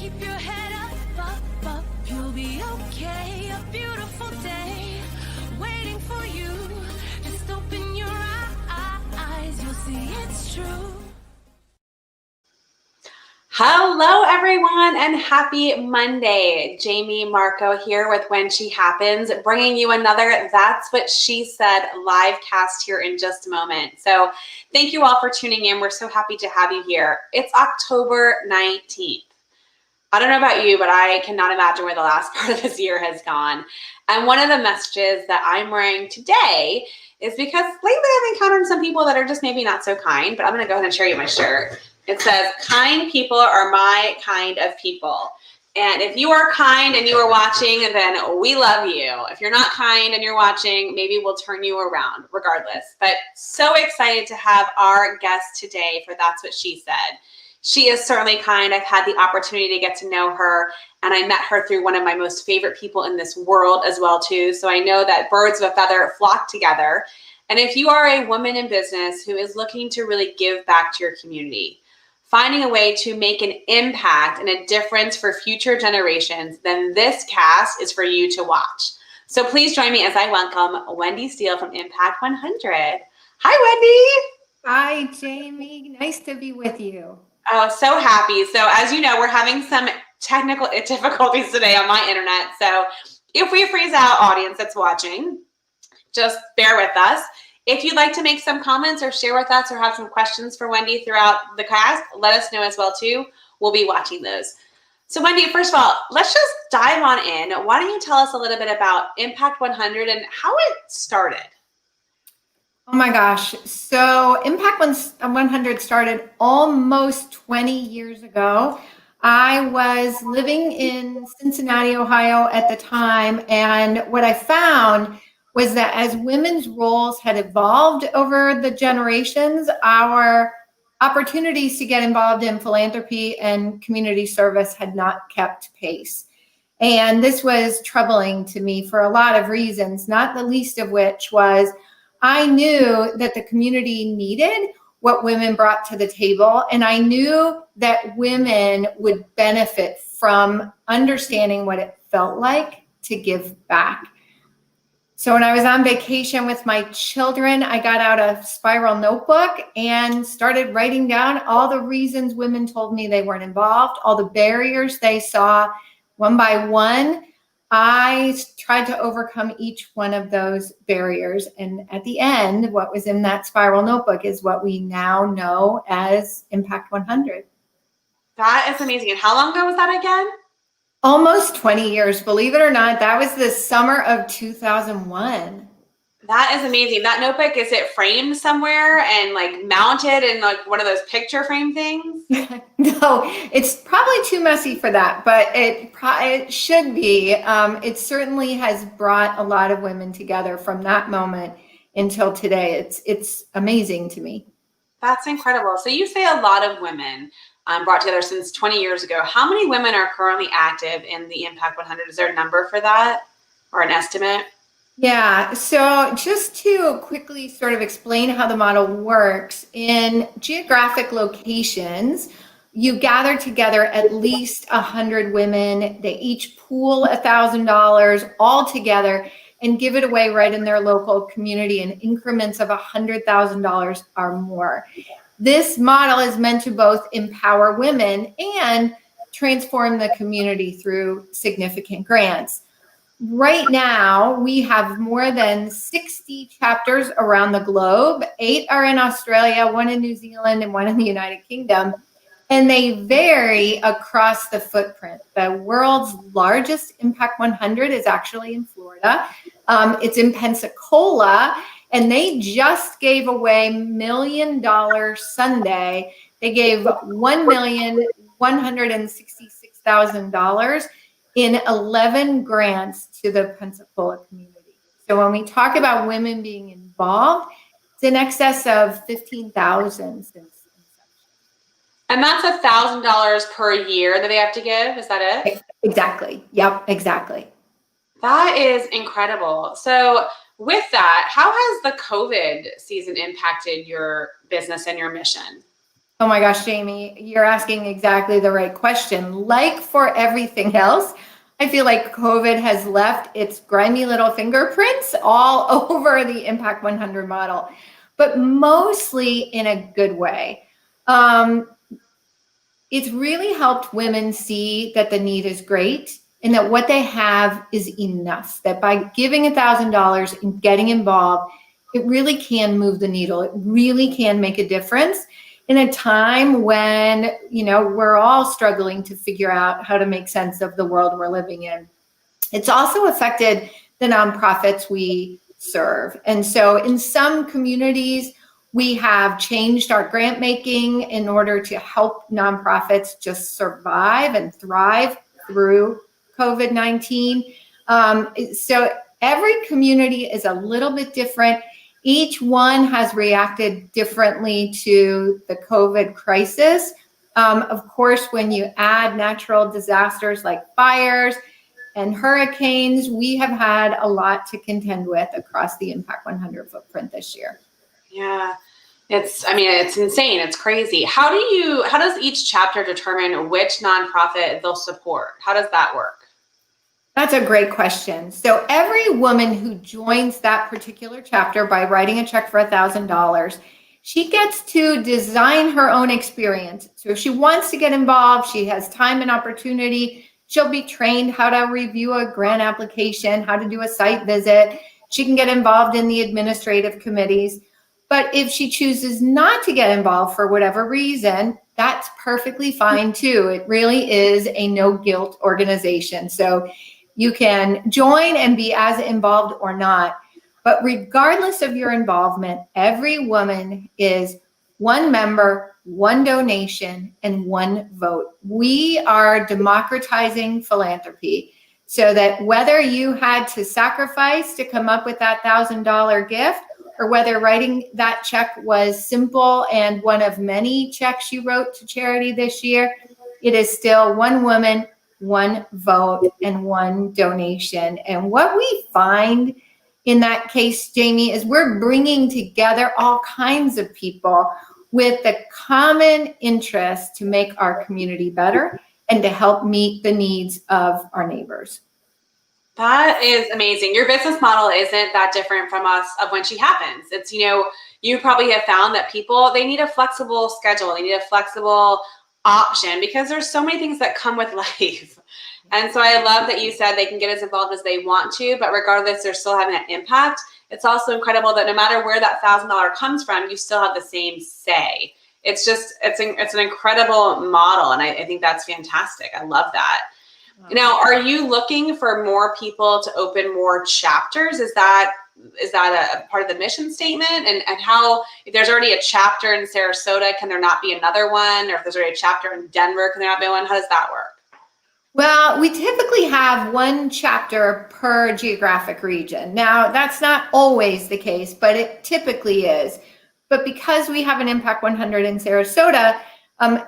Keep your head up, you'll be okay. A beautiful day waiting for you. Just open your eyes, you'll see it's true. Hello, everyone, and happy Monday. Jamie Marco here with When She Happens, bringing you another That's What She Said live cast here in just a moment. So thank you all for tuning in. We're so happy to have you here. It's October 19th. I don't know about you, but I cannot imagine where the last part of this year has gone. And one of the messages that I'm wearing today is because lately I've encountered some people that are just maybe not so kind, but I'm going to go ahead and show you my shirt. It says, kind people are my kind of people. And if you are kind and you are watching, then we love you. If you're not kind and you're watching, maybe we'll turn you around regardless. But so excited to have our guest today for That's What She Said. She is certainly kind. I've had the opportunity to get to know her, and I met her through one of my most favorite people in this world as well, too. So I know that birds of a feather flock together. And if you are a woman in business who is looking to really give back to your community, finding a way to make an impact and a difference for future generations, then this cast is for you to watch. So please join me as I welcome Wendy Steele from Impact 100. Hi, Wendy. Hi, Jamie. Nice to be with you. Oh, so happy. So as you know, we're having some technical difficulties today on my internet. So if we freeze out, audience that's watching, just bear with us. If you'd like to make some comments or share with us or have some questions for Wendy throughout the cast, let us know as well too. We'll be watching those. So Wendy, first of all, let's just dive on in. Why don't you tell us a little bit about Impact 100 and how it started? Oh my gosh. So Impact 100 started almost 20 years ago. I was living in Cincinnati, Ohio at the time. And what I found was that as women's roles had evolved over the generations, our opportunities to get involved in philanthropy and community service had not kept pace. And this was troubling to me for a lot of reasons, not the least of which was I knew that the community needed what women brought to the table, and I knew that women would benefit from understanding what it felt like to give back. So when I was on vacation with my children, I got out a spiral notebook and started writing down all the reasons women told me they weren't involved, all the barriers they saw. One by one, I tried to overcome each one of those barriers. And at the end, what was in that spiral notebook is what we now know as Impact 100. That is amazing. And how long ago was that again? Almost 20 years, believe it or not. That was the summer of 2001. That is amazing. That notebook, is it framed somewhere and like mounted in like one of those picture frame things? No, it's probably too messy for that, but it should be. It certainly has brought a lot of women together from that moment until today. It's amazing to me. That's incredible. So you say a lot of women brought together since 20 years ago. How many women are currently active in the Impact 100? Is there a number for that or an estimate? Yeah, so just to quickly sort of explain how the model works, in geographic locations, you gather together at least 100 women. They each pool $1,000 all together and give it away right in their local community in increments of $100,000 or more. This model is meant to both empower women and transform the community through significant grants. Right now, we have more than 60 chapters around the globe. 8 are in Australia, 1 in New Zealand, and 1 in the United Kingdom. And they vary across the footprint. The world's largest Impact 100 is actually in Florida. It's in Pensacola, and they just gave away $1 Million Sunday. They gave $1,166,000 in 11 grants to the Pensacola community. So when we talk about women being involved, it's in excess of 15,000 since inception. And that's $1,000 per year that they have to give. Is that it? Exactly. Yep, exactly. That is incredible. So with that, how has the COVID season impacted your business and your mission? Oh my gosh, Jamie, you're asking exactly the right question. Like for everything else, I feel like COVID has left its grimy little fingerprints all over the Impact 100 model, but mostly in a good way. It's really helped women see that the need is great and that what they have is enough, that by giving $1,000 and getting involved, it really can move the needle. It really can make a difference in a time when, we're all struggling to figure out how to make sense of the world we're living in. It's also affected the nonprofits we serve. And so in some communities, we have changed our grant making in order to help nonprofits just survive and thrive through COVID-19. So every community is a little bit different. Each one has reacted differently to the COVID crisis. Of course, when you add natural disasters like fires and hurricanes, we have had a lot to contend with across the Impact 100 footprint this year. Yeah, it's insane. It's crazy. How does each chapter determine which nonprofit they'll support? How does that work? That's a great question. So every woman who joins that particular chapter by writing a check for $1,000, she gets to design her own experience. So if she wants to get involved, she has time and opportunity. She'll be trained how to review a grant application, how to do a site visit. She can get involved in the administrative committees. But if she chooses not to get involved for whatever reason, that's perfectly fine too. It really is a no guilt organization. So you can join and be as involved or not. But regardless of your involvement, every woman is one member, one donation, and one vote. We are democratizing philanthropy so that whether you had to sacrifice to come up with that $1,000 gift, or whether writing that check was simple and one of many checks you wrote to charity this year, it is still one woman, one vote, and one donation. And what we find in that case, Jamie, is we're bringing together all kinds of people with the common interest to make our community better and to help meet the needs of our neighbors. That is amazing. Your business model isn't that different from us of When She Happens. It's, you probably have found that people, they need a flexible schedule. They need a flexible option because there's so many things that come with life. And so I love that you said they can get as involved as they want to, but regardless, they're still having an impact. It's also incredible that no matter where that $1,000 comes from, you still have the same say. It's an incredible model. And I think that's fantastic. I love that. Now, are you looking for more people to open more chapters? Is that a part of the mission statement? And how, if there's already a chapter in Sarasota, can there not be another one? Or if there's already a chapter in Denver, can there not be one? How does that work? Well, we typically have one chapter per geographic region. Now, that's not always the case, but it typically is. But because we have an Impact 100 in Sarasota,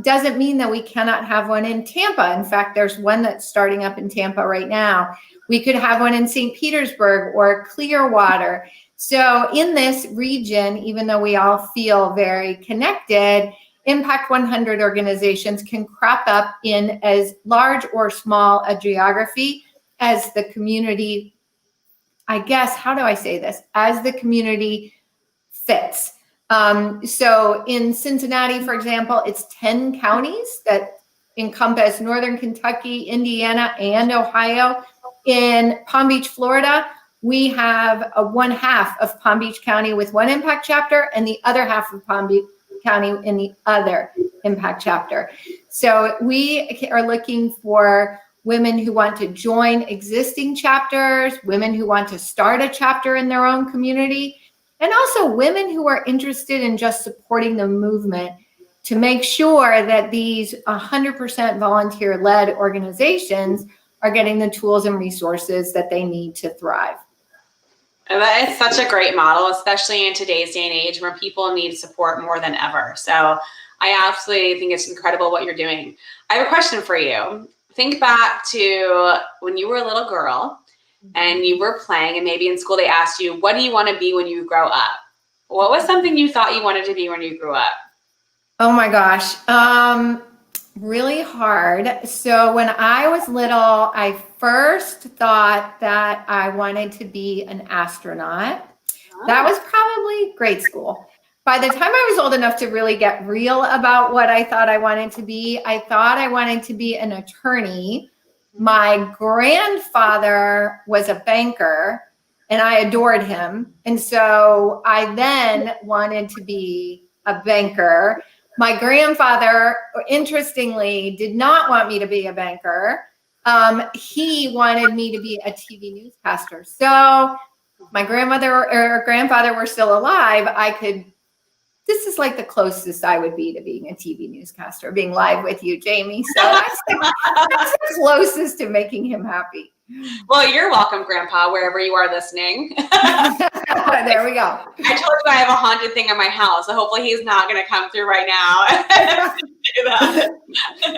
doesn't mean that we cannot have one in Tampa. In fact, there's one that's starting up in Tampa right now. We could have one in St. Petersburg or Clearwater. So in this region, even though we all feel very connected, Impact 100 organizations can crop up in as large or small a geography as the community, I guess, how do I say this? As the community fits. So in Cincinnati, for example, it's 10 counties that encompass Northern Kentucky, Indiana, and Ohio. In Palm Beach, Florida, we have one half of Palm Beach County with one impact chapter and the other half of Palm Beach County in the other impact chapter. So we are looking for women who want to join existing chapters, women who want to start a chapter in their own community, and also women who are interested in just supporting the movement to make sure that these 100% volunteer-led organizations are getting the tools and resources that they need to thrive. And that is such a great model, especially in today's day and age where people need support more than ever. So I absolutely think it's incredible what you're doing. I have a question for you. Think back to when you were a little girl and you were playing, and maybe in school they asked you, what do you want to be when you grow up? What was something you thought you wanted to be when you grew up? Oh my gosh. Really hard. So when I was little, I first thought that I wanted to be an astronaut. That was probably grade school. By the time I was old enough to really get real about what I thought I wanted to be, I thought I wanted to be an attorney. My grandfather was a banker and I adored him. And so I then wanted to be a banker. My grandfather, interestingly, did not want me to be a banker. He wanted me to be a TV newscaster. So my grandmother or grandfather were still alive, this is like the closest I would be to being a TV newscaster, being live with you, Jamie. So that's the closest to making him happy. Well, you're welcome, Grandpa, wherever you are listening. There we go. I told you I have a haunted thing in my house, so hopefully he's not going to come through right now. Do that.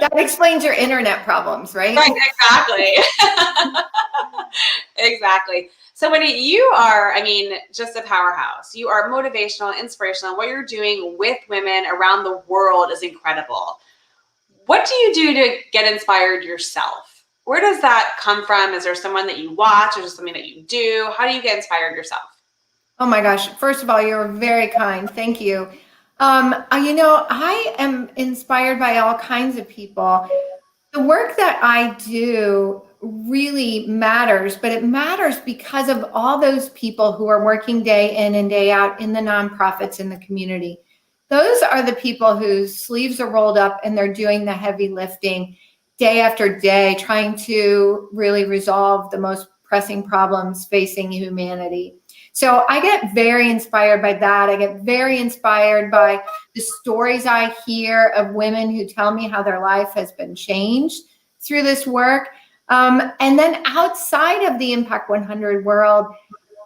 That explains your internet problems, right? Right, exactly. Exactly. So Wendy, you are, just a powerhouse. You are motivational, inspirational. What you're doing with women around the world is incredible. What do you do to get inspired yourself? Where does that come from? Is there someone that you watch or just something that you do? How do you get inspired yourself? Oh my gosh. First of all, you're very kind. Thank you. I am inspired by all kinds of people. The work that I do really matters, but it matters because of all those people who are working day in and day out in the nonprofits in the community. Those are the people whose sleeves are rolled up and they're doing the heavy lifting day after day, trying to really resolve the most pressing problems facing humanity. So I get very inspired by that. I get very inspired by the stories I hear of women who tell me how their life has been changed through this work. And then outside of the Impact 100 world,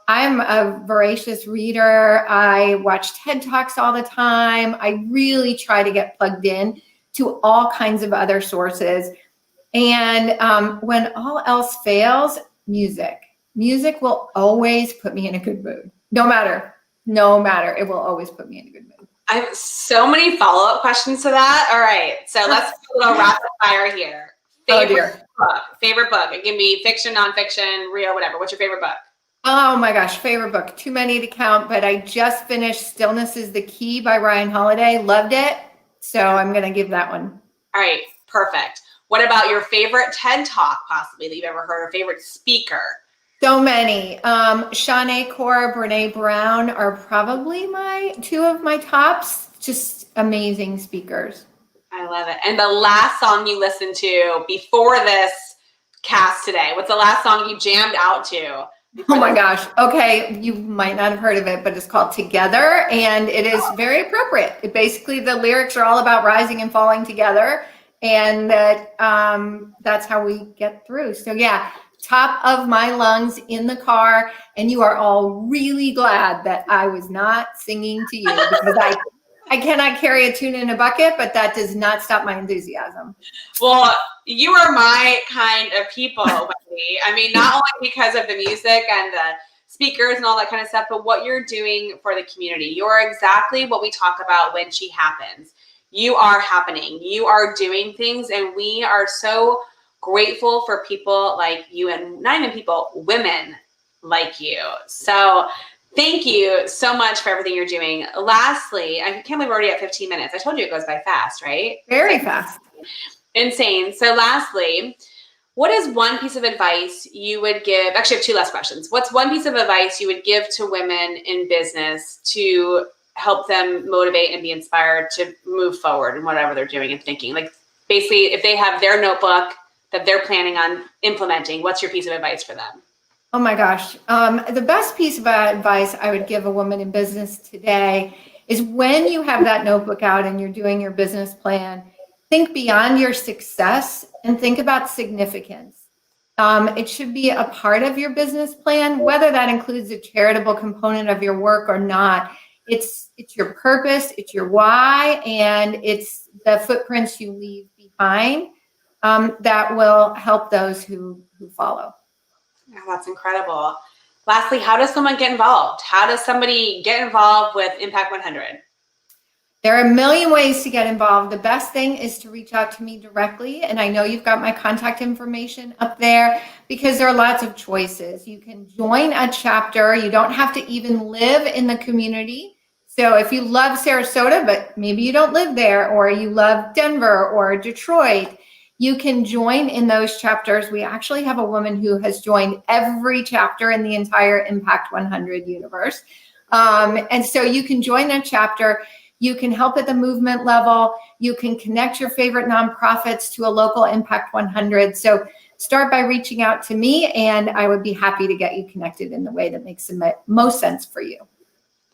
I'm a voracious reader. I watch TED Talks all the time. I really try to get plugged in to all kinds of other sources. And when all else fails, music. Music will always put me in a good mood. No matter, it will always put me in a good mood. I have so many follow-up questions to that. All right, so let's do a little rapid fire here. Favorite book. It can be fiction, nonfiction, real, whatever. What's your favorite book? Oh my gosh, favorite book. Too many to count, but I just finished Stillness is the Key by Ryan Holiday. Loved it. So I'm going to give that one. All right, perfect. What about your favorite TED Talk possibly that you've ever heard, or favorite speaker? So many. Shanae Core, Brene Brown are probably two of my tops. Just amazing speakers. I love it. And the last song you listened to before this cast today, what's the last song you jammed out to? Oh my gosh. Okay. You might not have heard of it, but it's called Together. And it is very appropriate. Basically, the lyrics are all about rising and falling together. And that's how we get through. So yeah, top of my lungs in the car. And you are all really glad that I was not singing to you, because I cannot carry a tune in a bucket, but that does not stop my enthusiasm. Well, you are my kind of people, Wendy. Not only because of the music and the speakers and all that kind of stuff, but what you're doing for the community. You're exactly what we talk about when She Happens. You are happening. You are doing things, and we are so grateful for people like you, and not even people, women like you. So thank you so much for everything you're doing. Lastly, I can't believe we're already at 15 minutes. I told you it goes by fast, right? Very fast. Insane. So lastly, what is one piece of advice you would give? Actually, I have two last questions. What's one piece of advice you would give to women in business to help them motivate and be inspired to move forward in whatever they're doing and thinking? Like, basically, if they have their notebook that they're planning on implementing, what's your piece of advice for them? Oh my gosh. The best piece of advice I would give a woman in business today is, when you have that notebook out and you're doing your business plan, think beyond your success and think about significance. It should be a part of your business plan, whether that includes a charitable component of your work or not. It's your purpose, it's your why, and it's the footprints you leave behind that will help those who follow. Oh, that's incredible. Lastly, how does someone get involved? How does somebody get involved with Impact 100? There are a million ways to get involved. The best thing is to reach out to me directly. And I know you've got my contact information up there because there are lots of choices. You can join a chapter. You don't have to even live in the community. So if you love Sarasota, but maybe you don't live there, or you love Denver or Detroit, you can join in those chapters. We actually have a woman who has joined every chapter in the entire Impact 100 universe. And so you can join that chapter. You can help at the movement level. You can connect your favorite nonprofits to a local Impact 100. So start by reaching out to me, and I would be happy to get you connected in the way that makes the most sense for you.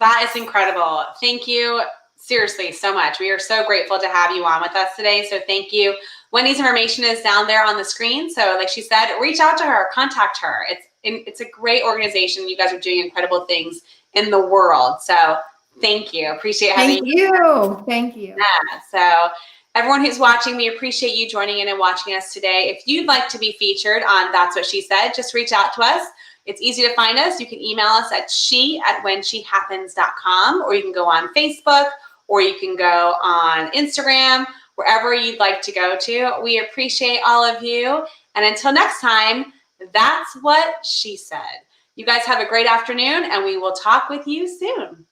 That is incredible. Thank you seriously so much. We are so grateful to have you on with us today. So thank you. Wendy's information is down there on the screen. So like she said, reach out to her, contact her. It's a great organization. You guys are doing incredible things in the world. So thank you. Appreciate having you. Thank you. Yeah. So everyone who's watching, we appreciate you joining in and watching us today. If you'd like to be featured on That's What She Said, just reach out to us. It's easy to find us. You can email us at she@whenshehappens.com, or you can go on Facebook, or you can go on Instagram, wherever you'd like to go to. We appreciate all of you. And until next time, that's what she said. You guys have a great afternoon, and we will talk with you soon.